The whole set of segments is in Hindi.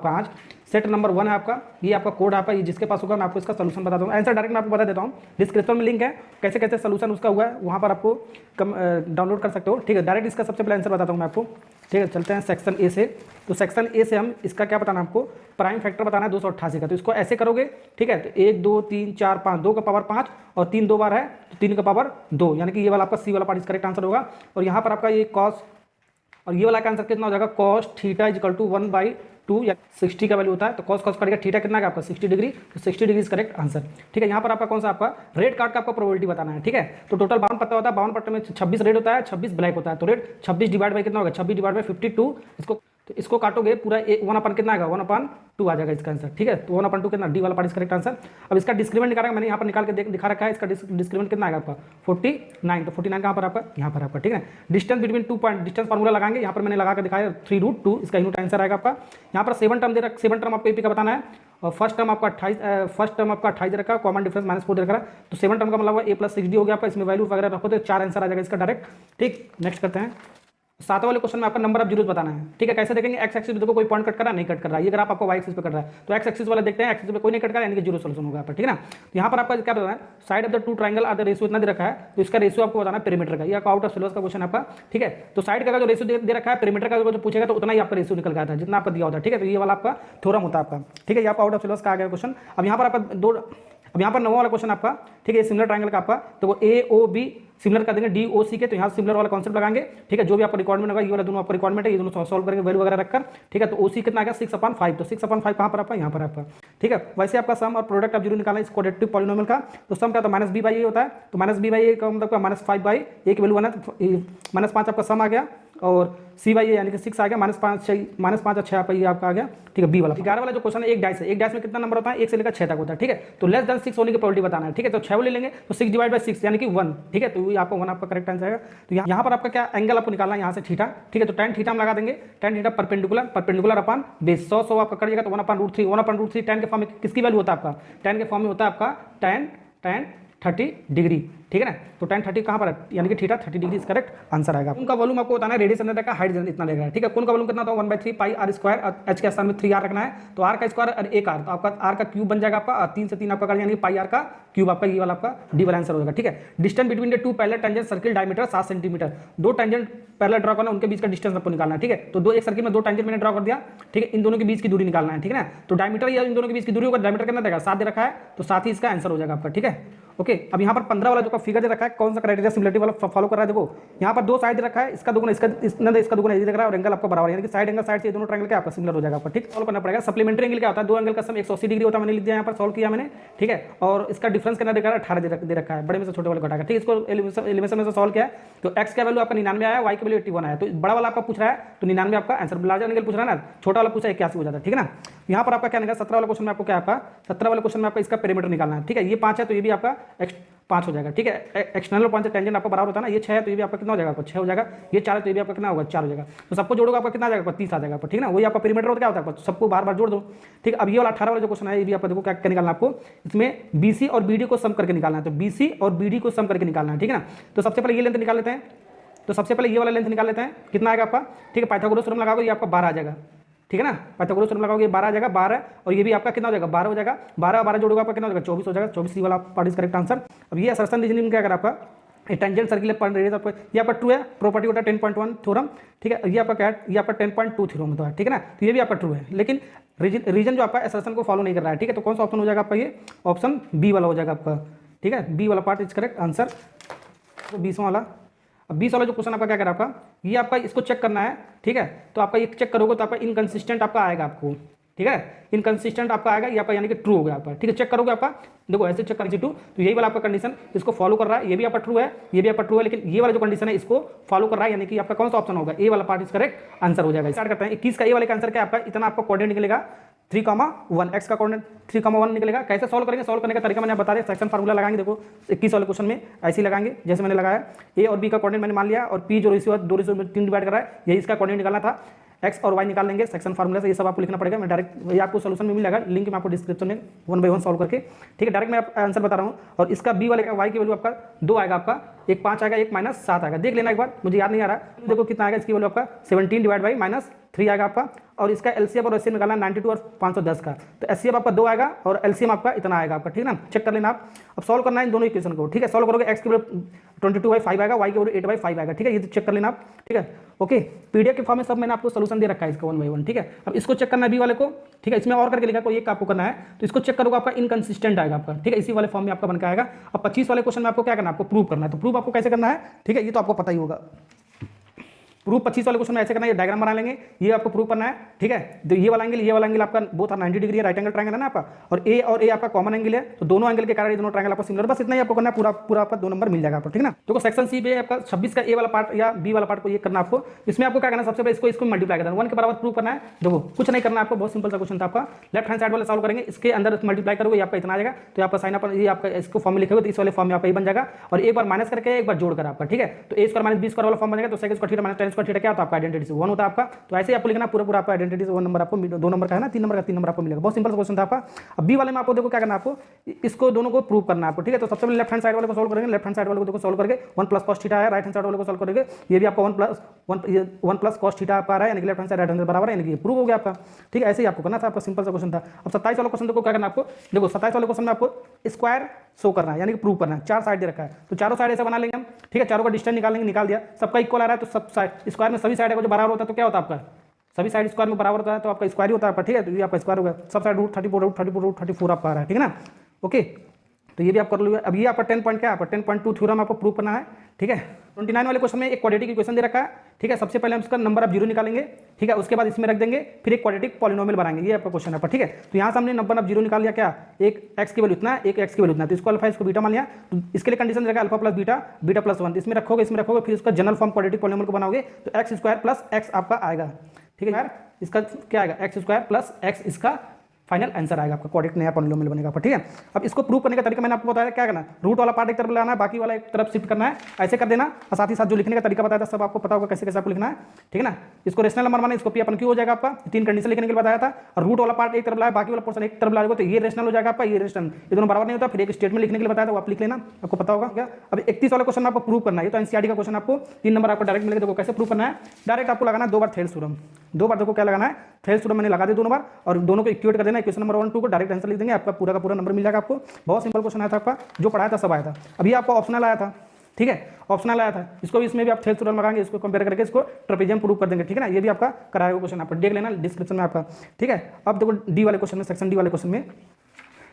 5। सेट नंबर 1 है आपका, ये आपका कोड आपका, ये जिसके पास होगा मैं आपको इसका सलूशन बता दूँगा। आंसर डायरेक्ट मैं आपको बता देता हूँ, डिस्क्रिप्शन में लिंक है, कैसे कैसे सलूशन उसका हुआ है वहाँ पर आपको डाउनलोड कर सकते हो। ठीक है, डायरेक्ट इसका सबसे पहले आंसर बताता हूँ मैं आपको। ठीक है, चलते हैं सेक्शन ए से। तो सेक्शन ए से हम इसका क्या बताना है आपको, प्राइम फैक्टर बताना है 288 का। तो इसको ऐसे करोगे, ठीक है, तो 1 2 3 4 5, 2 का पावर 5 और 3 2 बार है तो 3 का पावर 2, यानी कि ये वाला आपका सी वाला पार्ट इस करेक्ट आंसर होगा। और यहाँ पर आपका ये कॉस और ये वाला का आंसर कितना हो जाएगा, cos theta is equal to 1/2 या 60 का वैल्यू होता है। तो कॉस कॉस करेगा थीटा कितना का आपका 60 डिग्री, तो 60 डिग्री इज करेक्ट आंसर। ठीक है, यहाँ पर आपका कौन सा आपका रेड कार्ड का आपका प्रोबेबिलिटी बताना है। ठीक है, तो टोटल 52 पत्ता होता है, 52 पत्ते में 26 रेड होता है, 26 ब्लैक होता है। तो रेड 26 डिवाइड बाई कितना होगा, 26 डिवाइड बाई 52। इसको काटोगे पूरा 1/, कितना आएगा 1/2 आ जाएगा इसका आंसर। ठीक है, तो 1/2 कितना, डी वाला पार्ट इज करेक्ट आंसर। अब इसका डिस्क्रिमेंट निकालेगा, मैंने यहाँ पर निकाल के दिखा रखा है। इसका डिस्क्रिमेंट कितना आएगा आपका 49। तो 49 कहाँ पर आपका, यहाँ पर आपका। ठीक है, distance between 2 point, distance formula लगाएंगे, यहाँ पर मैंने लगा के दिखाया 3√2, इसका यूनिट आंसर आएगा आपका। यहाँ पर 7 टर्म 7 टर्म आपको एपी का बताना है। और फर्स्ट टर्म आपका 28 रखा, कॉमन डिफरेंस -4 दे रखा है। तो 7 टर्म का मतलब A+6D हो गया आपका। इसमें वैल्यू वगैरह रखो तो 4 आंसर आ जाएगा इसका डायरेक्ट। ठीक, नेक्स्ट करते हैं। 7 वाले क्वेश्चन में आपका नंबर ऑफ जीरोस बताना है। ठीक है, कैसे देखेंगे, एक्स एक्सिस पे देखो कोई पॉइंट कट कर रहा है, नहीं कट कर रहा है। ये अगर आपको वाई एक्सिस पे कट रहा है तो एक्स एक्सिस वाला देखते हैं, एक्सिस पे कोई नहीं कट कर रहा है, यानी कि जीरो सोल्यूशन होगा आपका। ठीक है ना, तो यहाँ पर आपका क्या बताना है, side of the two triangle are the ratio इतना दे रखा है, तो इसका रेशियो आपको बताना है पेरीमीटर का। ये आपका आउट ऑफ सिलेबस का क्वेश्चन आपका। ठीक है, तो साइड का जो रेशियो दे रखा है, पेरीमीटर का जो पूछेगा तो उतना ही आपका रेशियो निकल गया था जितना आपका दिया होता है। ठीक है, तो ये वाला आपका थ्योरम होता है आपका। ठीक है, ये आपका आउट ऑफ सिलेबस का आ गया क्वेश्चन। अब यहाँ पर आपका अब यहाँ पर 9वां वाला क्वेश्चन आपका। ठीक है, सिमिलर ट्रायंगल का आपका, तो वो AOB सिमिलर कर देंगे DOC के, तो यहाँ सिमिलर वाला कॉन्सेप्ट लगाएंगे। ठीक है, जो भी आपका रिक्वायरमेंट होगा, ये वाला दोनों आपका रिक्वायरमेंट है, ये दोनों सॉल्व करेंगे वैल्यू वगैरह रखकर। ठीक है, तो OC कितना आ गया 6/5, तो 6/5 कहाँ पर आपका, यहाँ पर आपका। ठीक है, वैसे आपका सम और प्रोडक्ट आप जरूर निकालना है इस क्वाड्रेटिक पॉलिनोमियल का। तो सम क्या होता है -b/a होता है, तो -b/a का मतलब -5/a की वैल्यू बना, -5 आपका सम आ गया और c/a यानी कि 6 आ गया, -5 और 6 आपका ये आपका आ गया। ठीक है, बी वाला 11 वाला जो क्वेश्चन है, एक डाइस है, एक डाइस में कितना नंबर होता है, 1 से लेकर 6 तक होता है। ठीक है, तो लेस देन 6 होने की प्रोबेबिलिटी बताना है। ठीक है, तो 6 वाले लेंगे तो 6 डिवाइड बाई 6 यानी कि 1। ठीक है, तो ये आपका 1 आपका करेक्ट आंसर आएगा। तो यहाँ पर आपका क्या एंगल आपको निकालना है, यहाँ से थीटा। ठीक है, तो tan थीटा हम लगा देंगे, tan theta perpendicular upon base 100 आपका कर जाएगा, तो 1/√3 1/√3 tan के फॉर्म में किसकी वैल्यू होता है आपका, tan के फॉर्म में होता है आपका tan 30 डिग्री। ठीक है ना, तो tan 30 कहाँ पर है, यानी कि थीटा 30 डिग्री इस करेक्ट आंसर आएगा। उनका वॉल्यूम आपको बताना है, रेडियस अंदर का, हाइट इतना लेगा। ठीक है, कौन का वॉल्यूम कितना होता है 1/3 पाई r स्क्वायर, h के स्थान में 3r रखना है, तो r का स्क्वायर और 1r, तो आपका r का क्यूब बन जाएगा आपका, 3 से 3 आपका कर, यानी पाई r का क्यूब आपका, ये वाला आपका डी वाला आंसर हो जाएगा। ठीक है, distance between the two parallel tangent circle diameter 7 centimetre, 2 tangent parallel draw करना, उनके बीच का डिस्टेंस आपको निकालना है। ठीक है, तो एक सर्किल में 2 टेंजेंट मैंने ड्रॉ कर दिया। ठीक है, इन दोनों के बीच की दूरी निकालना है। ठीक है ना, तो डायमीटर या इन दोनों के बीच की दूरी होगा, डायमीटर कितना देगा 7 दे रखा है, तो 7 ही इसका आंसर हो जाएगा आपका। ठीक है, ओके। अब यहाँ पर 15 वाला जो का फिगर दे रखा है, कौन सा क्राइटेरिया सिमिलरिटी वाला फॉलो कर रहा है, देखो यहाँ पर 2 साइड दे रखा है, इसका दुगुना इसका दुगुना ये दिख रहा है और एंगल आपको बराबर, यानी कि साइड एंगल साइड से दोनों ट्रायंगल क्या आपका सिमिलर हो जाएगा आपका। ठीक, सॉल्व करना पड़ेगा। सप्लीमेंट्री एंगल क्या होता है, दो एंगल का सम 180 डिग्री होता है, मैंने लिख दिया यहाँ पर, सॉल्व किया मैंने। ठीक है, और इसका डिफरेंस कितना दिखा रहा है 18 दे रखा है, बड़े में से छोटे वाले घटा का। ठीक, इसको एलिमिनेशन में से सॉल्व किया है, तो x का वैल्यू आपका 99 आया, y की वैल्यू 81 आया, तो बड़ा वाला आपका पूछ रहा है तो 99 आपका आंसर, लार्जर एंगल पूछ रहा है ना, छोटा वाला पूछा 81 हो जाता है। ठीक है ना, यहाँ पर आपका क्या निकला 17 वाला क्वेश्चन में आपको क्या आपका 17 वाले क्वेश्चन में आपका इसका पेरीमीटर निकालना है। ठीक है, ये 5 है तो ये भी आपका 5 हो जाएगा। ठीक है, एक्सटर्नल पॉइंट से टेंजेंट आपका बराबर होता है ना, ये 6 है तो ये भी आपका कितना हो जाएगा, 6 हो जाएगा। ये 4 है तो ये भी आपका कितना होगा 4 हो जाएगा। तो सबको जोड़ोगे आपका कितना आ जाएगा 30 आ जाएगा। ठीक है ना, वही आपका पेरीमीटर होता क्या होता है, सबको बार बार जोड़ दो। ठीक है, अब ये वाला 18 वाला जो क्वेश्चन है, ये भी आपको देखो क्या निकालना है आपको, इसमें BC और BD को सम करके निकालना है, तो BC और BD को सम करके निकालना है। ठीक है ना, तो सबसे पहले ये लेंथ निकाल लेते हैं, तो सबसे पहले ये वाला लेंथ निकाल लेते हैं, कितना आएगा आपका। ठीक है, पाइथागोरस थ्योरम लगाओगे, ये आपका 12 आ जाएगा। ठीक है ना, पाइथागोरस थ्योरम लगाओगे 12 आ जाएगा, 12 और ये भी आपका कितना हो जाएगा 12 हो जाएगा, 12 12 जोड़ोगे आपका कितना हो जाएगा 24 हो जाएगा, 24 वाला पार्ट इज करेक्ट आंसर। अब ये असर्शन रीजनिंग क्या अगर आपका टेंजेंट सर्किल पर रेडियस आपका ये आपका ट्रू है, प्रॉपर्टी होता है 10.1 थ्योरम। ठीक है, ये आपका क्या है, ये आपका 10.2 थ्योरम होता है। ठीक है ना, तो ये भी आपका ट्रू है, लेकिन रीजन जो आपका असर्शन को फॉलो नहीं कर रहा है। ठीक है, तो कौन सा ऑप्शन हो जाएगा आपका, ये ऑप्शन बी वाला हो जाएगा आपका। ठीक है, बी वाला पार्ट इज करेक्ट आंसर। तो 20वां वाला, अब 20 वाला जो क्वेश्चन आपका क्या करा आपका, ये आपका इसको चेक करना है। ठीक है, तो आपका ये चेक करोगे तो आपका इनकंसिस्टेंट आपका आएगा आपको। ठीक है, इनकंसिस्टेंट आपका आएगा, ये आपका यानी कि ट्रू हो गया आपका। ठीक है, चेक करोगे आपका, देखो ऐसे चेक कर 2, तो यही वाला आपका कंडीशन इसको फॉलो कर रहा है, ये भी आपका ट्रू है, ये भी आपका ट्रू है, लेकिन ये वाला जो कंडीशन है इसको फॉलो कर रहा है, यानी कि आपका कौन सा ऑप्शन होगा, ए वाला पार्ट इज करेक्ट आंसर हो जाएगा। स्टार्ट करते हैं 21 का ए वाले का आंसर क्या आपका, इतना आपका कोऑर्डिनेट निकलेगा 3,1, एक्स का कोऑर्डिनेट 3,1 निकलेगा। कैसे सॉल्व करेंगे, सॉल्व करने का तरीका मैंने बता दिया, सेक्शन फार्मूला लगाएंगे। देखो 21 वाले क्वेश्चन में ऐसे ही लगाएंगे जैसे मैंने लगाया, ए और बी का कोऑर्डिनेट मैंने मान लिया, और पी जो रेशियो 2:3 डिवाइड कर रहा है, यही इसका कोऑर्डिनेट निकालना था। एक्स और वाई निकाल लेंगे सेक्शन फार्मूला से, ये सब आपको लिखना पड़ेगा। मैं डायरेक्ट ये आपको सोल्यूशन में मिलेगा, लिंक में आपको डिस्क्रिप्शन में 1 बाय 1 सॉल्व करके। ठीक है, डायरेक्ट मैं आंसर बता रहा हूँ। और इसका बी वाले का वाई की वैल्यू आपका 2 आएगा, आपका एक 5 आएगा, एक -7 आएगा। देख लेना एक बार, मुझे याद नहीं आ रहा, देखो कितना आएगा इसकी वैल्यू आपका 17 डिवाइड बाई 3 आएगा आपका, और इसका एलसीएम और एचसीएफ निकालना 92 और 510 का, तो एचसीएफ आपका 2 आएगा और एलसीएम आपका इतना आएगा आपका, ठीक है ना, चेक कर लेना आप। अब सॉल्व करना है इन दोनों इक्वेशन को, ठीक है, सॉल्व करोगे एक्स के बराबर 22/5 आएगा, वाई के बराबर 8/5 आएगा, ठीक है, ये चेक कर लेना आप, ठीक है, ओके। पीडीएफ के फॉर्म में सब मैंने आपको सोल्यूशन दे रखा है इसका 1 बाय 1, ठीक है। अब इसको चेक करना है बी वाले को, ठीक है, इसमें और करके लिखा कोई एक आपको करना है, तो इसको चेक करोगे आपका इनकंसिस्टेंट आएगा आपका, ठीक है, इसी वाले फॉर्म में आपका बन के आएगा। अब 25 वाले क्वेश्चन में आपको क्या करना है, आपको प्रूव करना है, तो प्रूव आपको कैसे करना है, ठीक है, ये तो आपको पता ही होगा। प्रूफ 25 वाले क्वेश्चन में ऐसे करना है, ये डायग्राम बना लेंगे, ये आपको प्रूव करना है, ठीक है। तो ये वाला एंगल आपका बोथ 90 डिग्री है, राइट एंगल ट्रायंगल है ना आपका, और ए आपका कॉमन एंगल है, तो दोनों एंगल के कारण ये दोनों ट्रायंगल आपको सिमिलर, बस इतना ही आपको करना है, पूरा आपका 2 नंबर मिल जाएगा आपको, ठीक ना। तो सेक्शन सी पे आपका 26 का ए वाला पार्ट या बी वाला पार्ट को ये करना आपको, इसमें आपको क्या करना है, सबसे पहले इसको मल्टीप्लाई करना है, 1 के बराबर प्रूव करना है। देखो कुछ नहीं करना है आपको, बहुत सिंपल सा क्वेश्चन था आपका, लेफ्ट हैंड साइड वाला सॉल्व करेंगे, इसके अंदर मल्टीप्लाई करोगे, ये आपका इतना आ जाएगा, तो आपका साइन अपन ये आपका इसको फॉर्म में लिखोगे तो इस वाले फॉर्म में आपका ये बन जाएगा, और एक बार माइनस करके एक बार जोड़कर आपका, ठीक है, तो a square minus b square वाला फॉर्म बनेगा, तो second square theta minus tan square theta क्या होता है आपका आइडेंटिटी से 1 होता है आपका, तो ऐसे ही आपको लिखना पूरा आपका आइडेंटिटी से 1 नंबर आपको 2 नंबर का है ना, 3 नंबर का 3 नंबर आपको मिलेगा, बहुत सिंपल क्वेश्चन था आपका। अब बी वाले में आपको देखो क्या करना है, आपको इसको दोनों को प्रूव करना है आपको, ठीक है, तो सबसे पहले लेफ्ट हैंड साइड वाले को सॉल्व करेंगे, लेफ्ट हैंड साइड वाले को देखो सॉल्व करके 1 प्लस cos थीटा है, राइट हैंड साइड वाले को सॉल्व करेंगे, ये भी आपका 1 प्लस cos थीटा आपका आ रहा है, यानी कि left hand side right hand बराबर है, यानी कि प्रूव हो गया आपका, ठीक है, ऐसे ही आपको करना था, आपका सिंपल सा क्वेश्चन था। अब 27 वाला क्वेश्चन देखो क्या करना है आपको, देखो 27 वाले क्वेश्चन में आपको स्क्वायर शो करना है, यानी कि प्रूव करना है, 4 साइड दे रखा है, तो चारों साइड ऐसे बना लेंगे हम, ठीक है, चारों का डिस्टेंस निकालेंगे, निकाल दिया, सबका इक्वल आ रहा है, तो सब साइड स्क्वायर में सभी साइड को जो बराबर होता है तो क्या होता है आपका, सभी साइड स्क्वायर में बराबर होता है, तो आपका स्क्वायर ही होता है आपका, ठीक है, तो ये आपका स्क्वायर होगा, सब साइड √34 आपका आ रहा है, ठीक है ना, ओके, तो ये भी आप कर लो। अब ये आपका 10 पॉइंट क्या है, आपका 10.2 थ्योरम आपको प्रूव करना है, ठीक है। 29 वाले क्वेश्चन में एक क्वाड्रेटिक इक्वेशन दे रखा है, ठीक है, सबसे पहले हम इसका नंबर ऑफ जीरो निकालेंगे, ठीक है, उसके बाद इसमें रख देंगे, फिर एक क्वाड्रेटिक पॉलिनोमियल बनाएंगे, ये आपका क्वेश्चन है, ठीक है। तो यहाँ से हमने नंबर ऑफ जीरो निकाल लिया, क्या एक एक्स की वैल्यू इतना, एक एक्स की वैल्यू इतना, तो इसको अल्फा इसको बीटा मान लिया, तो इसके लिए कंडीशन रहेगा alpha plus beta, beta plus 1, इसमें रखोगे, फिर इसका जनरल फॉर्म क्वाड्रेटिक पॉलिनोमियल को बनाओगे, तो एक्स स्क्वायर प्लस एक्स आपका आएगा, ठीक है यार, इसका क्या आएगा एक्स स्क्वायर प्लस एक्स, इसका फाइनल आंसर आएगा आपका, क्वाड्रेटिक नया पॉलिनोमियल बनेगा आपका, ठीक है। अब इसको प्रूव करने का तरीका मैंने आपको बताया, क्या करना है, रूट वाला पार्ट एक तरफ लाना है, बाकी वाला एक तरफ शिफ्ट करना है, ऐसे कर देना, और साथ ही साथ जो लिखने का तरीका बताया था सब आपको पता होगा कैसे कैसे आपको लिखना है, ठीक है ना। इसको रेशनल नंबर माने, इसको पी अपन क्यू हो जाएगा आपका, 3 कंडीशन लिखने के लिए बताया था, और रूट वाला पार्ट एक तरफ लाया, बाकी वाला पोर्शन एक तरफ लाएगा, तो ये रेशनल हो जाएगा आपका, ये रेशनल, ये दोनों बराबर नहीं होता, फिर एक स्टेटमेंट लिखने के लिए बताया था, वो आप लिख लेना, आपको पता होगा क्या। अब 31 वाला क्वेश्चन आपको प्रूव करना है, ये तो एनसीईआरटी का क्वेश्चन, आपको 3 नंबर आपको डायरेक्ट मिलेगा, देखो कैसे प्रूव करना है, डायरेक्ट आपको लगाना है 2 बार थेल्स थ्योरम, 2 बार देखो क्या लगाना है, थेल्स थ्योरम मैंने लगा दिया 2 नंबर, और दोनों को इक्वेट कर देना, इक्वेशन नंबर 1 2 को डायरेक्ट आंसर लिख देंगे, आपका पूरा का पूरा नंबर मिल जाएगा आपको, बहुत सिंपल क्वेश्चन आया था आपका, जो पढ़ाया था सब आया था। अभी आपको ऑप्शनल आया था, ठीक है, ऑप्शनल आया था, इसको भी इसमें भी आप थेल्स थ्योरम लगाएंगे, इसको कंपेयर करके इसको ट्रेपेजियम प्रूव कर देंगे, ठीक है ना, ये भी आपका कराया हुआ क्वेश्चन, आप देख लेना डिस्क्रिप्शन में आपका, ठीक है। अब देखो डी वाले क्वेश्चन में, सेक्शन डी वाले क्वेश्चन में,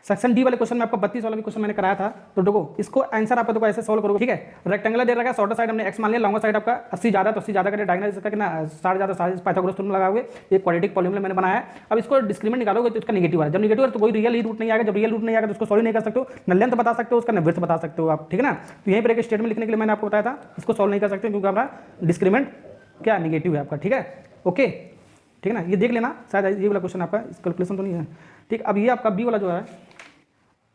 सेक्शन डी वाले क्वेश्चन में आपका 32 वाला भी क्वेश्चन मैंने कराया था, तो देखो इसको आंसर आप देखो ऐसे सॉल्व करोगे, ठीक है, रेक्टेंगुलर दे रखा है, शॉर्टर साइड हमने एक्स मान लिया, लॉन्गर साइड आपका 80 ज्यादा, तो 80 ज्यादा करके डायगोनल इसका कितना 60 ज्यादा, 60 पाइथागोरस थ्योरम लगाओगे, ये क्वाड्रेटिक पॉलिनोमियल मैंने बनाया है। अब इसको डिस्क्रिमिनेंट निकालोगे तो इसका नेगेटिव है, जब नेगेटिव है तो कोई रियल ही रूट नहीं आएगा, जब रियल रूट नहीं आएगा तो उसको सॉल्व नहीं कर सकते हो, न लेंथ बता सकते हो उसका, न विड्थ बता सकते हो आप, ठीक है ना। तो यहीं पर एक स्टेटमेंट लिखने के लिए मैंने आपको बताया था, इसको सॉल्व नहीं कर सकते क्योंकि हमारा डिस्क्रिमिनेंट क्या नेगेटिव है आपका, ठीक है, ओके, ठीक है ना, ये देख लेना, शायद ये वाला क्वेश्चन आपका इस कैलकुलेशन तो नहीं है, ठीक। अब ये आपका बी वाला जो है,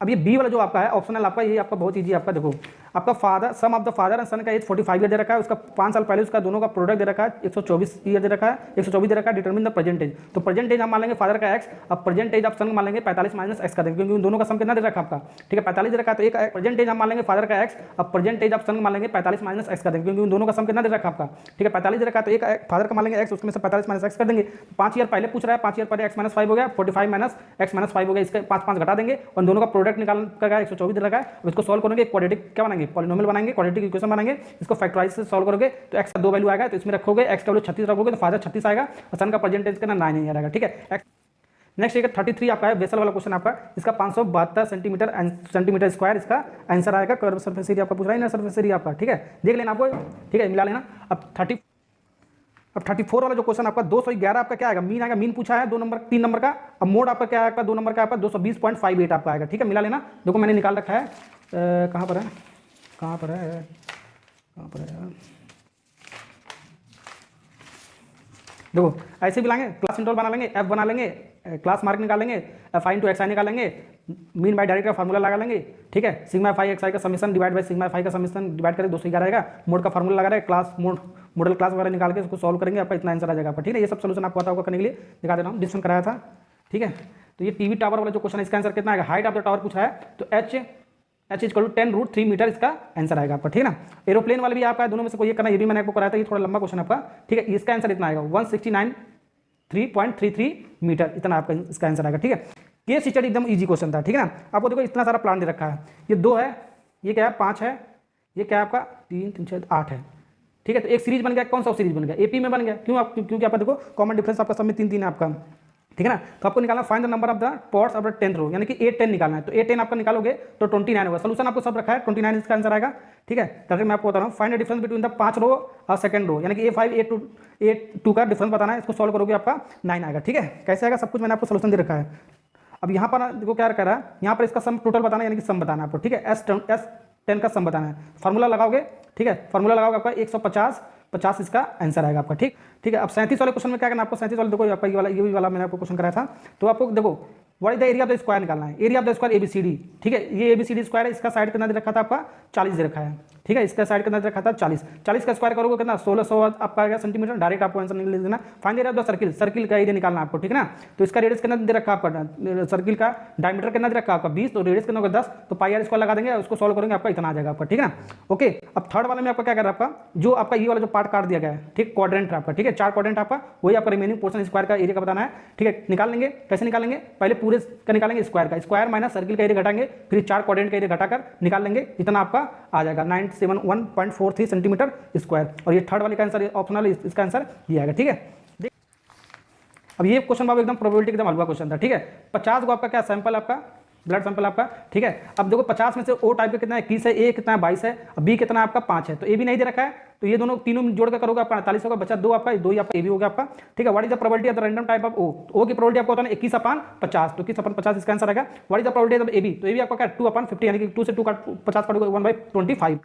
अब ये बी वाला जो आपका है ऑप्शनल आपका, ये आपका बहुत ईजी आपका, देखो आपका father sum of the father and son का एज 45 ईयर दे रखा है, उसका 5 साल पहले उसका दोनों का प्रोडक्ट दे रखा है 124 ईयर दे रखा है, 124 दे रखा है, डिटरमिन द प्रेजेंट एज, तो प्रेजेंट एज हम मान लेंगे फादर का एक्स, अब प्रेजेंट एज आप सन मान लेंगे 45 माइनस एक्स का देंगे, क्योंकि उन दोनों का सम कितना दे रखा है आपका, ठीक है 45 दे रखा है, तो एक प्रेजेंट एज हम मान लेंगे फादर का एक्स, अब प्रेजेंट एज आप सन मान लेंगे 45 माइनस एक्स का देंगे, क्योंकि उन दोनों का सम कितना दे रखा है आपका, ठीक है 45 दे रखा है, तो एक फादर का मान लेंगे एक्स, उसमें से 45 माइनस एक्स कर देंगे, 5 ईयर पहले पूछ रहा है, 5 ईयर पहले एक्स माइनस 5 हो गया, 45 माइनस एक्स माइनस 5 हो गया, इसके 5 घटा देंगे, और दोनों का प्रोडक्ट निकाल कर 124 दे रखा है, अब इसको सॉल्व करेंगे, क्वाड्रेटिक क्या बनाएंगे, पॉलिनोमियल बनाएंगे, क्वाड्रेटिक इक्वेशन बनाएंगे, इसको फैक्टराइज से सॉल्व करोगे तो एक्स का 2 वैल्यू आएगा, तो इसमें रखोगे एक्स का वैल्यू 36 रखोगे तो फादर 36 आएगा, और सन का परसेंटेज का 9 ही आएगा, ठीक है। नेक्स्ट एक 33 आपका है, बेसल वाला क्वेश्चन आपका, इसका 572 सेंटीमीटर स्क्वायर इसका आंसर आएगा, कर्व सरफेस एरिया आपका पूछ रहा है, इनर सरफेस एरिया आपका, ठीक है, देख लेना आपको, ठीक है, मिला लेना। अब 34 वाला जो क्वेश्चन आपका 211 आपका क्या आएगा, मीन आएगा, मीन पूछा है 2 नंबर 3 नंबर का, अब मोड आपका क्या आएगा 2 नंबर का आपका 220.58 आपका आएगा, ठीक है, मिला लेना। देखो मैंने निकाल रखा है, कहाँ पर है, कहाँ पर है, कहाँ पर है, देखो ऐसे भी लाएंगे, क्लास इंटरवल बना लेंगे, एफ बना लेंगे, क्लास मार्क निकालेंगे, F I into X I निकालेंगे, मीन बाय डायरेक्ट का फार्मूला लगा लेंगे, ठीक है, सिग्मा फाई एक्स आई का summation divide by sigma phi का समीशन डिवाइड करें 211 आएगा, मोड का फार्मूला लगा रहे, क्लास मोड मॉडल क्लास वगैरह निकाल के उसको सॉल्व करेंगे, आपका इतना आंसर आ जाएगा आपका, ठीक है। ये सब सोल्यूशन आपको पता होगा, करने के लिए दिखा दे रहा हूँ, डिस्कशन कराया था, ठीक है। तो ये टीवी टावर वाला जो क्वेश्चन है इसका आंसर कितना आएगा, हाइट ऑफ द टावर पूछा है, तो एच इक्वल टू 10√3 मीटर इसका आंसर आएगा आपका, ठीक है ना। एरोप्लेन वाले भी आपका दोनों में से कोई एक करना, ये भी मैंने आपको कराया था, ये थोड़ा लंबा क्वेश्चन आपका, ठीक है, इसका आंसर इतना आएगा 169 3.33 मीटर, इतना आपका इसका आंसर आएगा। ठीक है, केस स्टडी एकदम इजी क्वेश्चन था। ठीक है ना, आपको देखो इतना सारा प्लान दे रखा है, ये 2 है, ये क्या है 5 है, ये क्या है आपका 3 3 6 8 है। ठीक है, तो एक सीरीज बन गया, कौन सा सीरीज बन गया, एपी में बन गया, क्योंकि आपका देखो कॉमन डिफरेंस आपका सब में 3 3 है आपका। ठीक है ना, तो आपको निकालना find the number of the pots of the 10th रो, यानी कि A10 निकालना है। तो A10 आपका निकालोगे तो 29 होगा। सोल्यूशन आपको सब रखा है, 29 इसका आंसर आएगा। ठीक है, ताकि मैं आपको बता रहा हूँ find the difference between the 5 रो और सेकंड रो, यानी कि A5 A2 का डिफरेंस बताना है। इसको सॉल्व करोगे आपका 9 आएगा। ठीक है, कैसे आएगा सब कुछ मैंने आपको सोल्यूशन दे रखा है। अब यहाँ पर देखो क्या कर रहा है, यहाँ पर इसका सम टोटल बताना है, यानी कि सम बताना है आपको। ठीक है, S10 का सम बताना है, फार्मूला लगाओगे। ठीक है, फार्मूला लगाओगे आपका 150 इसका आंसर आएगा आपका। ठीक है, अब 37 वाले क्वेश्चन में क्या करना है आपको, 37 वाले देखो आपका ये वाला मैंने आपको क्वेश्चन कराया था। तो आपको देखो what is the area of the square निकालना है, area of the square ABCD। ठीक है, ये ABCD स्क्वायर है, इसका साइड कितना दे रखा था आपका 40 दे रखा है। ठीक है, इसका साइड कितना दे रखा था 40 का स्क्वायर करोगे कितना 1600 आपका आएगा सेंटीमीटर। डायरेक्ट आपको आंसर नहीं देना। Find area of the circle का एरिया निकालना आपको। ठीक है ना, तो इसका रेडियस कितना दे रखा आपका, सर्किल का डायमीटर कितना दे रखा आपका 20, तो रेडियस कितना होगा 10, तो पाई आर स्क्वायर लगा देंगे, उसको सॉल्व करेंगे आपका इतना आ जाएगा आपका। ठीक है ना, ओके। अब थर्ड वाले में आपका क्या कर रहा है, आपका जो आपका ये वाला जो पार्ट काट दिया गया है, ठीक, क्वाड्रेंट है आपका। ठीक है, 4 क्वाड्रेंट आपका, वही आपका रिमेनिंग पोर्शन स्क्वायर का एरिया का बताना है। ठीक है, निकाल लेंगे, कैसे निकालेंगे, पहले पूरे का निकालेंगे स्क्वायर का, स्क्वायर माइनस सर्किल का एरिया घटाएंगे, फिर 4 क्वाड्रेंट का एरिया घटाकर निकाल लेंगे, इतना आपका आ जाएगा 971.43 सेंटीमीटर स्क्वायर। और ये थर्ड वाले का आंसर ऑप्शनल, इसका आंसर ये आएगा। ठीक है, अब ये क्वेश्चन बाबू एकदम प्रोबेबिलिटी एकदम हल्का क्वेश्चन था। ठीक है, 50 को आपका क्या सैंपल आपका ब्लड सैंपल आपका। ठीक है, अब देखो 50 में से O टाइप का कितना है 21 है, A कितना है 22 है, अब B कितना आपका 5 है, तो A भी नहीं दे रखा है, तो ये दोनों तीनों जोड़ कर करोगे आपका 48 होगा, बचा 2 आपका, 2 ही आपका A भी हो गया आपका। ठीक है, what is the probability of the random type of O की प्रोबेबिलिटी आपको होता है 21/50, तो 21/50 इसका आंसर आएगा। What is the probability of AB, तो AB आपका क्या 2/50, यानी कि 2 से 2 का 50 काटोगे 1/25।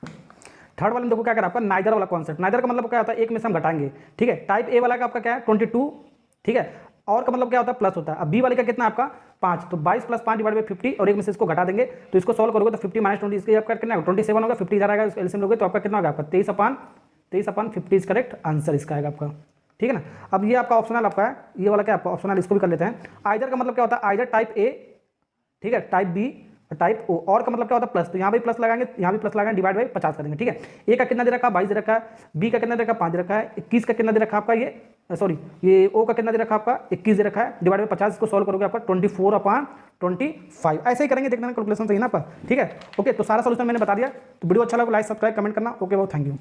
थर्ड वाले में देखो क्या कर आपका नाइदर वाला कॉन्सेप्ट। नाइदर का मतलब क्या होता है, एक में से हम घटाएंगे। ठीक है, टाइप A वाला का आपका क्या है 22। ठीक है, और का मतलब क्या होता है प्लस होता है। अब B वाले का कितना आपका 5, तो 22 + 5 / 50, और एक में से इसको घटा देंगे, तो इसको सॉल्व करोगे तो 50 - 20 इसके आपका कितना 27 होगा, 50 इधर आएगा, एलसीएम लोगे तो आपका कितना होगा आपका 23/50 इज करेक्ट आंसर इसका आएगा आपका। ठीक है ना, अब ये आपका ऑप्शनल आपका है, ये वाला क्या आपका ऑप्शनल, इसको भी कर लेते हैं। आइदर का मतलब क्या होता है, आइदर टाइप A, ठीक है, टाइप B, टाइप O, और का मतलब क्या होता है प्लस, तो यहाँ भी प्लस लगाएंगे, यहाँ भी प्लस लगाएंगे, डिवाइड बाई 50 करेंगे। ठीक है, A का कितना दे रखा है 22 दे रखा है, B का कितना दे रखा है 5 दे रखा है, 21 का कितना दे रखा है आपका ये O का कितना दे रखा है आपका 21 दे रखा है, डिवाइड बाई 50, इसको सॉल्व करोगे आपका 24/25, ऐसे ही करेंगे, देखना कैलकुलेशन सही ना आपका। ठीक है, ओके, तो सारा सोल्यूशन मैंने बता दिया। तो वीडियो अच्छा लगा लाइक सब्सक्राइब कमेंट करना। ओके बहुत थैंक यू।